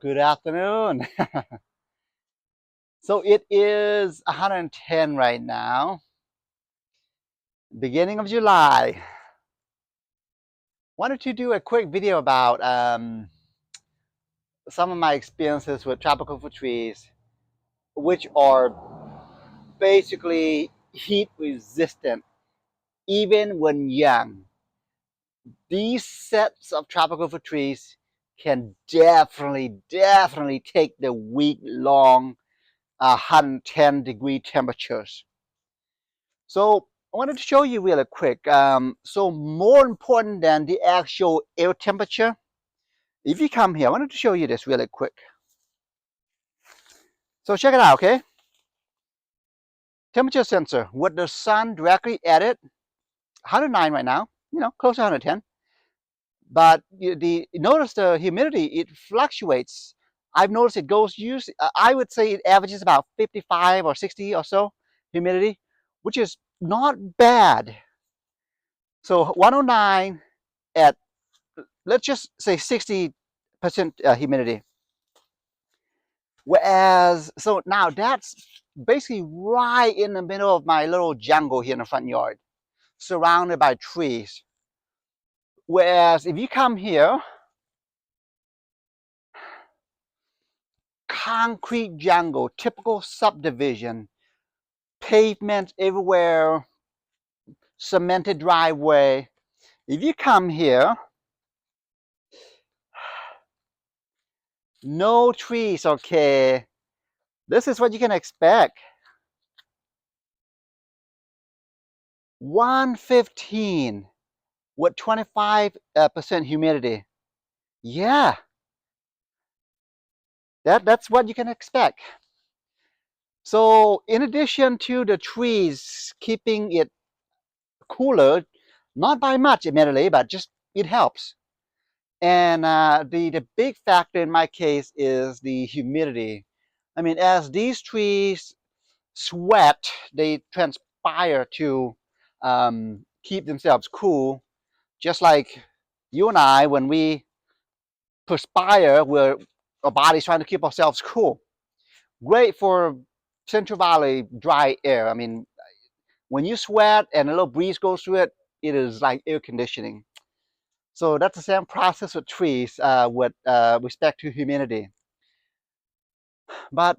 Good afternoon. So it is 110 right now, beginning of July. Wanted to do a quick video about some of my experiences with tropical fruit trees, which are basically heat resistant, even when young. These sets of tropical fruit trees can definitely take the week-long 110-degree temperatures. So I wanted to show you really quick. So more important than the actual air temperature, if you come here, I wanted to show you this really quick. So check it out, okay? Temperature sensor with the sun directly at it, 109 right now, close to 110. But notice the humidity, it fluctuates. I've noticed it goes I would say it averages about 55 or 60 or so humidity, which is not bad. So 109 at, let's just say 60% humidity. Whereas, so now that's basically right in the middle of my little jungle here in the front yard, surrounded by trees. Whereas if you come here, concrete jungle, typical subdivision, pavement everywhere, cemented driveway. If you come here, no trees, okay. This is what you can expect. 115 with 25% humidity. Yeah, that's what you can expect. So in addition to the trees keeping it cooler, not by much admittedly, but just it helps. And the big factor in my case is the humidity. I mean, as these trees sweat, they transpire to keep themselves cool, just like you and I, when we perspire, our body's trying to keep ourselves cool. Great for Central Valley dry air. I mean, when you sweat and a little breeze goes through it, it is like air conditioning. So that's the same process with trees with respect to humidity. But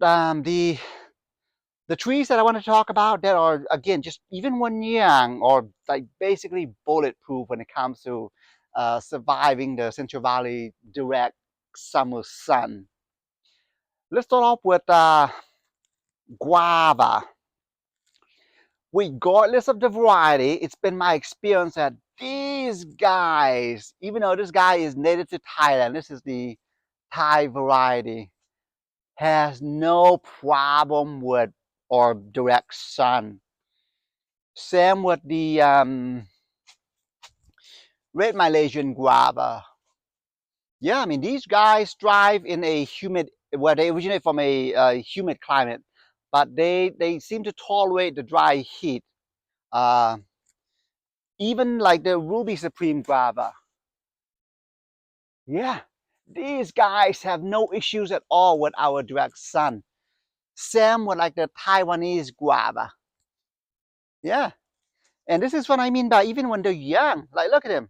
the trees that I want to talk about that are, again, just even when young, or like basically bulletproof when it comes to surviving the Central Valley direct summer sun. Let's start off with guava. Regardless of the variety, it's been my experience that these guys, even though this guy is native to Thailand, this is the Thai variety, has no problem with or direct sun. Same with the red Malaysian guava. Yeah, I mean, these guys thrive in a humid, well, they originate from a humid climate, but they seem to tolerate the dry heat. Uh, Even like the Ruby Supreme guava. Yeah, these guys have no issues at all with our direct sun. Same with like the Taiwanese guava. Yeah, and this is what I mean by even when they're young. Like, look at him.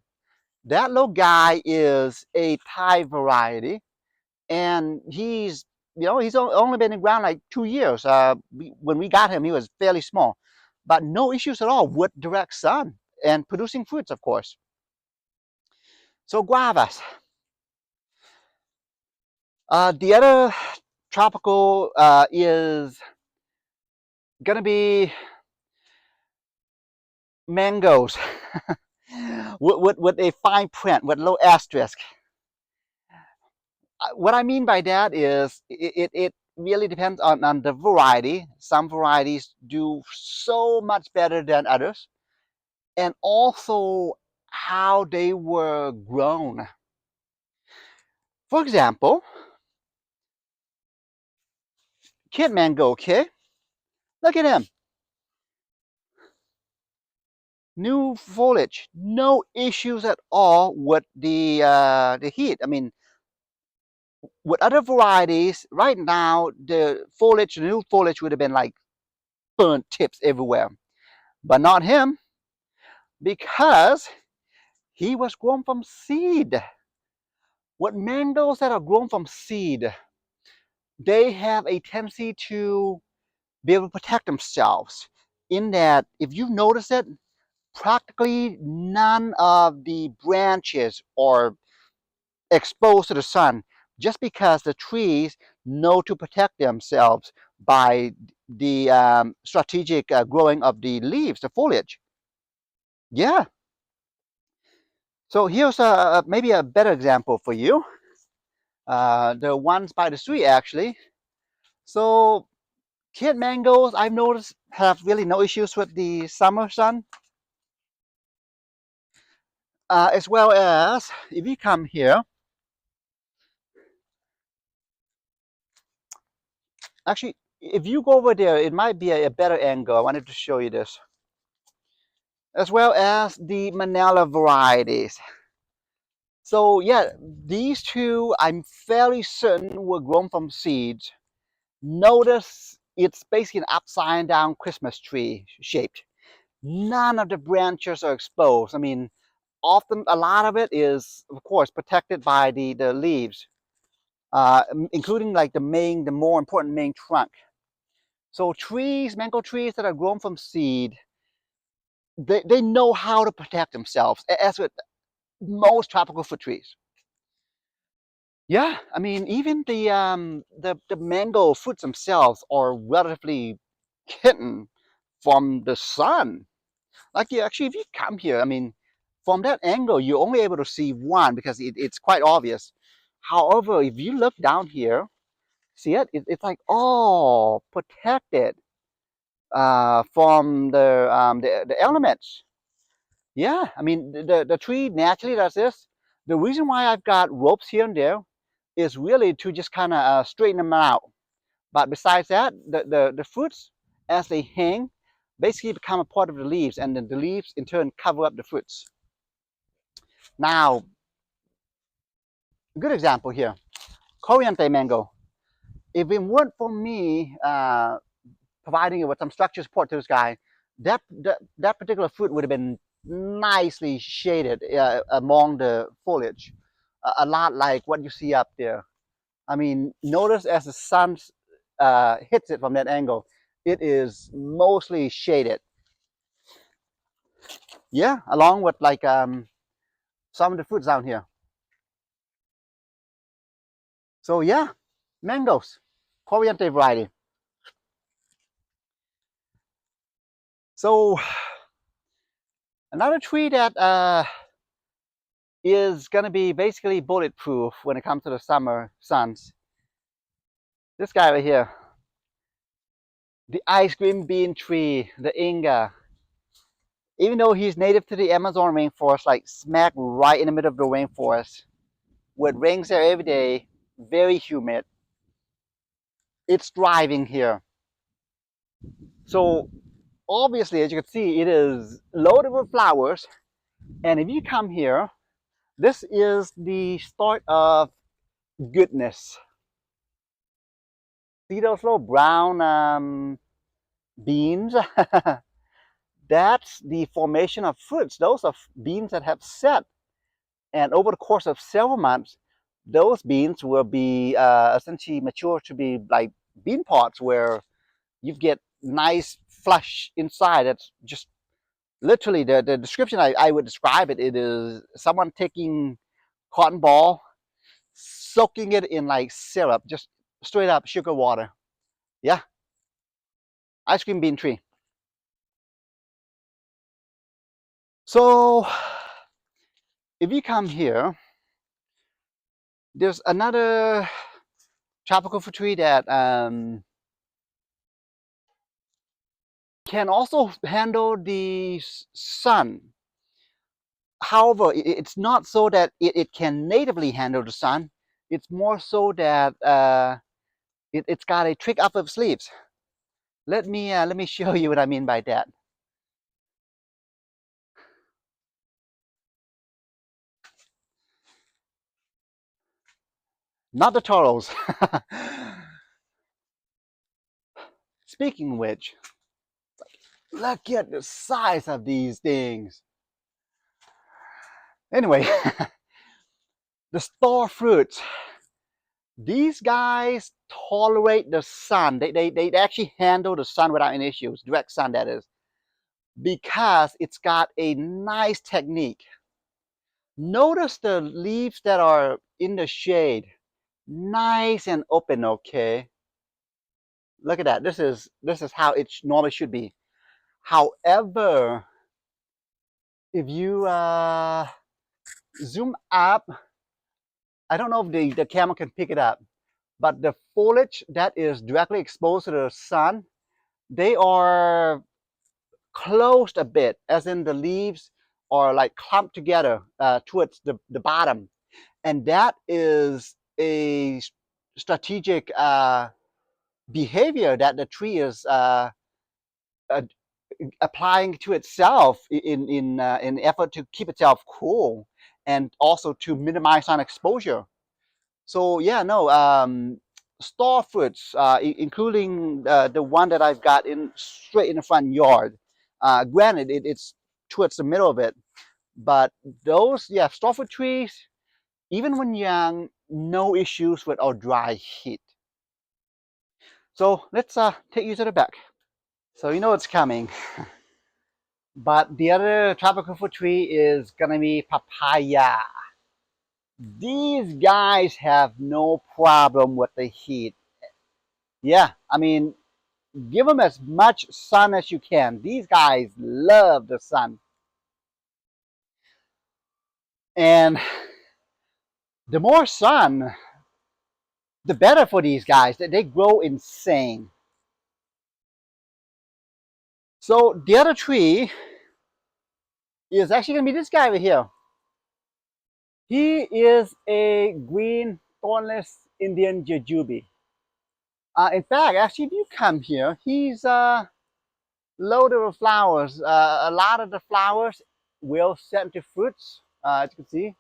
That little guy is a Thai variety, and he's only been in the ground like 2 years. When we got him, he was fairly small, but no issues at all with direct sun and producing fruits, of course. So guavas. The other tropical is gonna be mangoes with a fine print with a little asterisk. What I mean by that is it really depends on the variety. Some varieties do so much better than others, and also how they were grown. For example, kid mango, okay? Look at him. New foliage, no issues at all with the heat. I mean, With other varieties, right now, the foliage, the new foliage would have been like burnt tips everywhere. But not him, because he was grown from seed. With mangoes that are grown from seed, they have a tendency to be able to protect themselves. In that, if you notice it, practically none of the branches are exposed to the sun, just because the trees know to protect themselves by the strategic growing of the leaves, the foliage. Yeah. So here's maybe a better example for you. The ones by the street, actually. So kid mangoes, I've noticed, have really no issues with the summer sun. As well as, if you come here, actually, if you go over there, it might be a better angle. I wanted to show you this. As well as the Manila varieties. So yeah, these two, I'm fairly certain, were grown from seeds. Notice it's basically an upside down Christmas tree shaped. None of the branches are exposed. I mean, often a lot of it is, of course, protected by the leaves, including like the more important main trunk. So trees, mango trees that are grown from seed, they know how to protect themselves, as with most tropical fruit trees. Yeah, I mean, even the mango fruits themselves are relatively hidden from the sun. Like you actually, if you come here, I mean, from that angle, you're only able to see one because it's quite obvious. However, if you look down here, see it? It's like all protected from the elements. Yeah, I mean, the tree naturally does this. The reason why I've got ropes here and there is really to just kind of straighten them out. But besides that, the fruits, as they hang, basically become a part of the leaves, and then the leaves in turn cover up the fruits. Now, a good example here, Coriante mango. If it weren't for me providing it with some structure support to this guy, that particular fruit would have been nicely shaded among the foliage, a lot like what you see up there. I mean, notice as the sun hits it from that angle, it is mostly shaded. Yeah, along with like some of the fruits down here. So yeah, mangoes, Coriante variety. So another tree that is going to be basically bulletproof when it comes to the summer suns. This guy right here, the ice cream bean tree, the Inga. Even though he's native to the Amazon rainforest, like smack right in the middle of the rainforest, with rains there every day, very humid, it's thriving here. So obviously, as you can see, it is loaded with flowers. And if you come here, this is the start of goodness. See those little brown beans? That's the formation of fruits. Those are beans that have set. And over the course of several months, those beans will be essentially mature to be like bean pods where you get nice flesh inside. That's just literally the description I would describe it. It is someone taking cotton ball, soaking it in like syrup, just straight up sugar water. Yeah, ice cream bean tree. So if you come here, there's another tropical fruit tree that can also handle the sun. However, it's not so that it can natively handle the sun. It's more so that it's got a trick up its sleeves. Let me show you what I mean by that. not the turtles. Speaking of which, look at the size of these things. Anyway, the star fruits. These guys tolerate the sun. They actually handle the sun without any issues, direct sun that is, because it's got a nice technique. Notice the leaves that are in the shade, nice and open, okay? Look at that. This is how it normally should be. However, if you zoom up, I don't know if the camera can pick it up, but the foliage that is directly exposed to the sun, they are closed a bit, as in the leaves are like clumped together towards the bottom. And that is a strategic behavior that the tree is uh, applying to itself in effort to keep itself cool and also to minimize sun exposure. So yeah, no, star fruits, including the one that I've got in straight in the front yard. Granted, it's towards the middle of it, but those, yeah, star fruit trees, even when young, no issues with our dry heat. So let's take you to the back. So you know it's coming. But the other tropical fruit tree is gonna be papaya. These guys have no problem with the heat. Yeah, I mean, give them as much sun as you can. These guys love the sun. And the more sun, the better for these guys. They grow insane. So the other tree is actually gonna be this guy over here. He is a green thornless Indian jujube. In fact, actually, if you come here, he's loaded with flowers. A lot of the flowers will set into fruits, as you can see.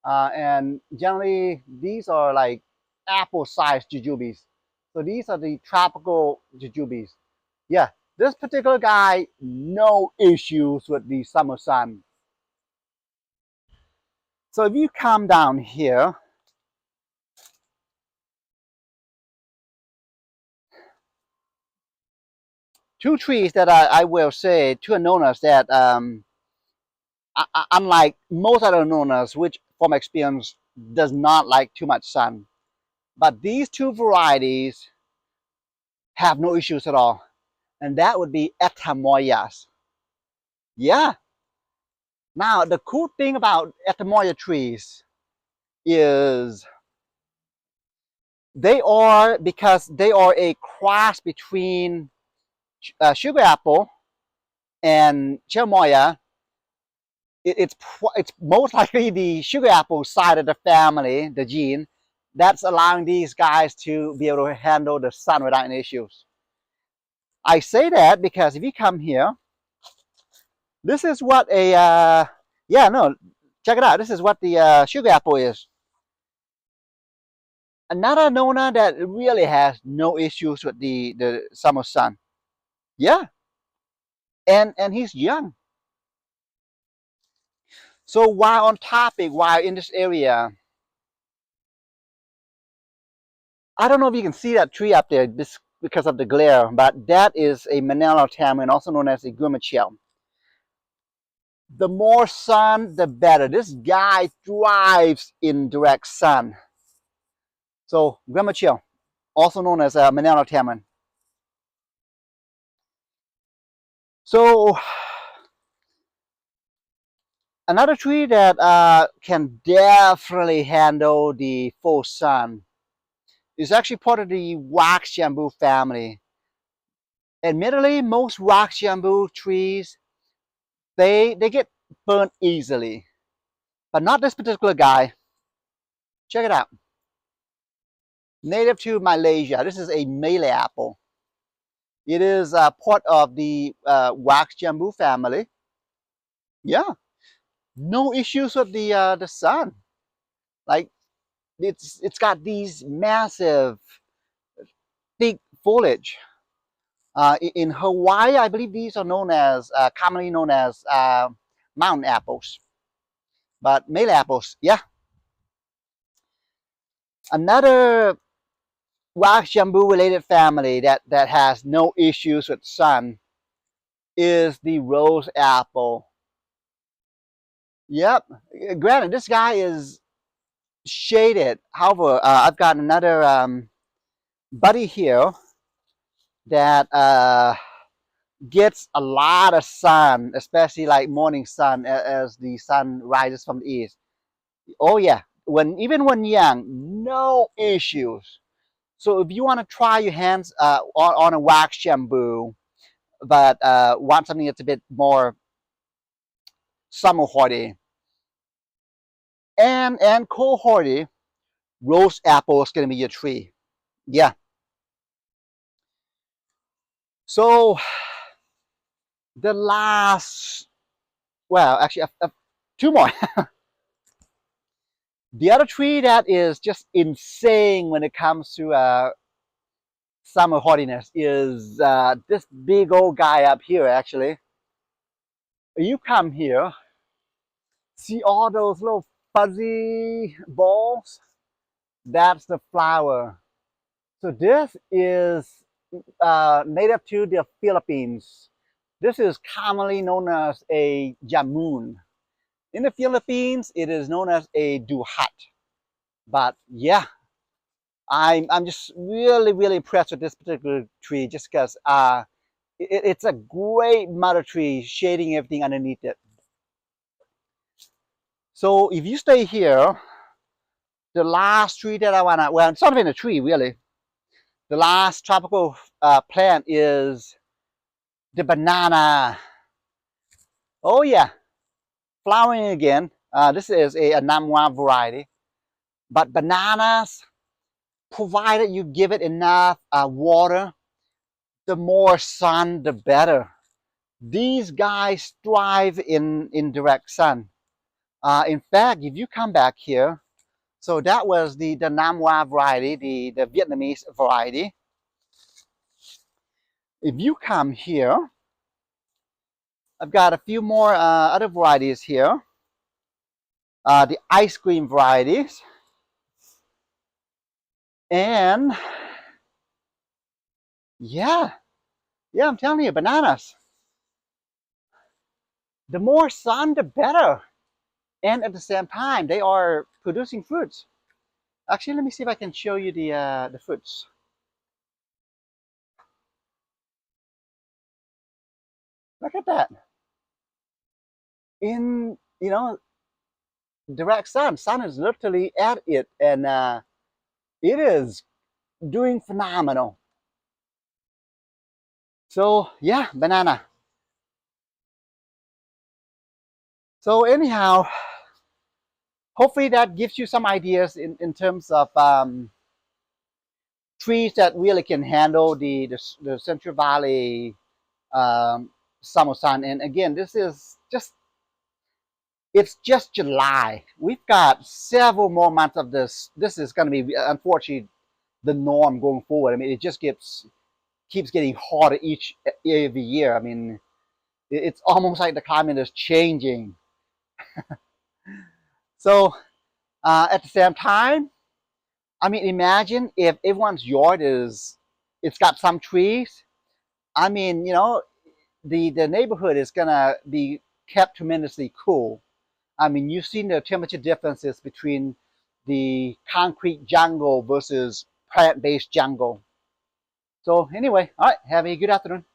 And generally, these are like apple-sized jujubes. So these are the tropical jujubes. Yeah, this particular guy, no issues with the summer sun. So if you come down here, two trees that I will say, two anonas that unlike most other anonas, which from experience does not like too much sun, but these two varieties have no issues at all, and that would be Atoyas. Yeah. Now the cool thing about Atoya trees is because they are a cross between sugar apple and cherimoya. It's most likely the sugar apple side of the family, the gene, that's allowing these guys to be able to handle the sun without any issues. I say that because if you come here, this is what a yeah, no, check it out. This is what the sugar apple is. Another nona that really has no issues with the summer sun. Yeah, and he's young. So while on topic, while in this area, I don't know if you can see that tree up there because of the glare, but that is a Manila tamarind, also known as a guamachel. The more sun, the better. This guy thrives in direct sun. So guamachel, also known as a Manila tamarind. So another tree that can definitely handle the full sun is actually part of the wax bamboo family. Admittedly, most wax bamboo trees, they get burnt easily, but not this particular guy. Check it out. Native to Malaysia. This is a Malay apple. It is part of the wax bamboo family. Yeah, no issues with the sun. Like it's got these massive thick foliage. In Hawaii, I believe these are known as commonly known as mountain apples, but male apples, yeah. Another wax jambu related family that has no issues with sun is the rose apple. Yep, granted, this guy is shaded. However, I've got another buddy here that gets a lot of sun, especially like morning sun as the sun rises from the east. Oh yeah, even when young, no issues. So if you want to try your hands on a wax shampoo, but want something that's a bit more summer hardy and cold hardy, rose apple is going to be your tree. Yeah. So the last, well, actually, two more. The other tree that is just insane when it comes to summer hardiness is this big old guy up here, actually. You come here, see all those little fuzzy balls? That's the flower. So this is native to the Philippines. This is commonly known as a Jamon. In the Philippines, it is known as a duhat. But yeah, I'm just really impressed with this particular tree just because it's a great mother tree shading everything underneath it. So if you stay here, the last tree that I wanna, well, it's not even a tree really. The last tropical plant is the banana. Oh yeah, flowering again. This is a Namwa variety. But bananas, provided you give it enough water, the more sun, the better. These guys thrive in direct sun. In fact, if you come back here, so that was the Namwa variety, the Vietnamese variety. If you come here, I've got a few more other varieties here. The ice cream varieties. And yeah, I'm telling you, bananas. The more sun, the better. And at the same time, they are producing fruits. Actually, let me see if I can show you the fruits. Look at that. In, direct sun. Sun is literally at it, and it is doing phenomenal. So yeah, banana. So anyhow, hopefully that gives you some ideas in terms of trees that really can handle the Central Valley summer sun. And again, this is just, it's just July. We've got several more months of this. This is going to be, unfortunately, the norm going forward. I mean, it just keeps getting hotter every year. I mean, it's almost like the climate is changing. So at the same time, I mean, imagine if everyone's yard it's got some trees. I mean, the neighborhood is gonna be kept tremendously cool. I mean, you've seen the temperature differences between the concrete jungle versus plant-based jungle. So anyway, all right, have a good afternoon.